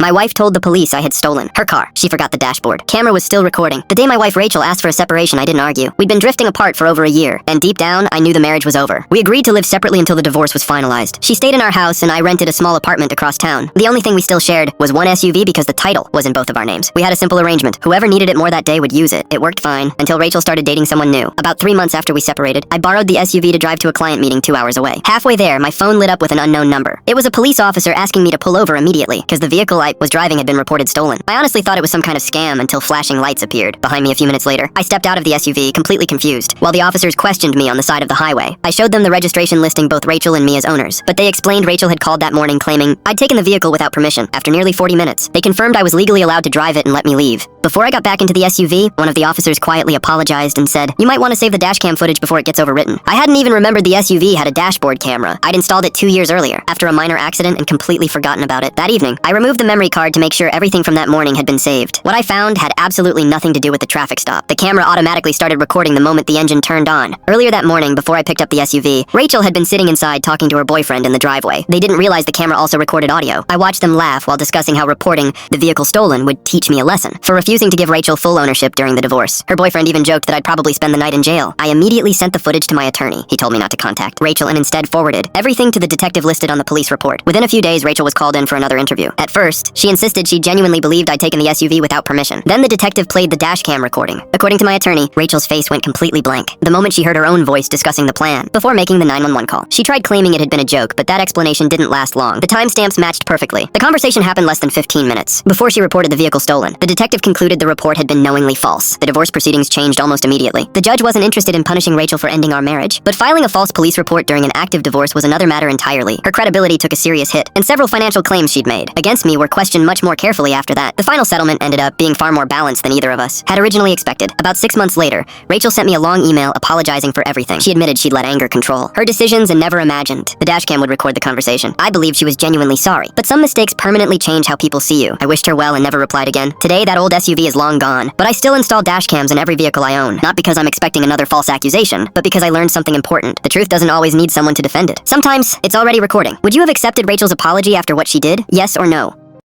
My wife told the police I had stolen her car. She forgot the dashboard. Camera was still recording. The day my wife Rachel asked for a separation, I didn't argue. We'd been drifting apart for over a year, and deep down, I knew the marriage was over. We agreed to live separately until the divorce was finalized. She stayed in our house, and I rented a small apartment across town. The only thing we still shared was one SUV because the title was in both of our names. We had a simple arrangement. Whoever needed it more that day would use it. It worked fine, until Rachel started dating someone new. About 3 months after we separated, I borrowed the SUV to drive to a client meeting 2 hours away. Halfway there, my phone lit up with an unknown number. It was a police officer asking me to pull over immediately, because the vehicle I was driving had been reported stolen. I honestly thought it was some kind of scam until flashing lights appeared behind me a few minutes later. I stepped out of the SUV, completely confused, while the officers questioned me on the side of the highway. I showed them the registration listing both Rachel and me as owners, but they explained Rachel had called that morning claiming I'd taken the vehicle without permission. After nearly 40 minutes, they confirmed I was legally allowed to drive it and let me leave. Before I got back into the SUV, one of the officers quietly apologized and said, "You might want to save the dashcam footage before it gets overwritten." I hadn't even remembered the SUV had a dashboard camera. I'd installed it 2 years earlier, after a minor accident, and completely forgotten about it. That evening, I removed the memory card to make sure everything from that morning had been saved. What I found had absolutely nothing to do with the traffic stop. The camera automatically started recording the moment the engine turned on. Earlier that morning, before I picked up the SUV, Rachel had been sitting inside talking to her boyfriend in the driveway. They didn't realize the camera also recorded audio. I watched them laugh while discussing how reporting the vehicle stolen would teach me a lesson for refusing to give Rachel full ownership during the divorce. Her boyfriend even joked that I'd probably spend the night in jail. I immediately sent the footage to my attorney. He told me not to contact Rachel and instead forwarded everything to the detective listed on the police report. Within a few days, Rachel was called in for another interview. At first, she insisted she genuinely believed I'd taken the SUV without permission. Then the detective played the dash cam recording. According to my attorney, Rachel's face went completely blank the moment she heard her own voice discussing the plan before making the 911 call. She tried claiming it had been a joke, but that explanation didn't last long. The timestamps matched perfectly. The conversation happened less than 15 minutes before she reported the vehicle stolen. The detective concluded the report had been knowingly false. The divorce proceedings changed almost immediately. The judge wasn't interested in punishing Rachel for ending our marriage, but filing a false police report during an active divorce was another matter entirely. Her credibility took a serious hit, and several financial claims she'd made against me were questioned much more carefully after that. The final settlement ended up being far more balanced than either of us had originally expected. About 6 months later, Rachel sent me a long email apologizing for everything. She admitted she'd let anger control her decisions and never imagined the dashcam would record the conversation. I believed she was genuinely sorry, but some mistakes permanently change how people see you. I wished her well and never replied again. Today, that old SUV is long gone, but I still install dashcams in every vehicle I own. Not because I'm expecting another false accusation, but because I learned something important. The truth doesn't always need someone to defend it. Sometimes, it's already recording. Would you have accepted Rachel's apology after what she did? Yes or no?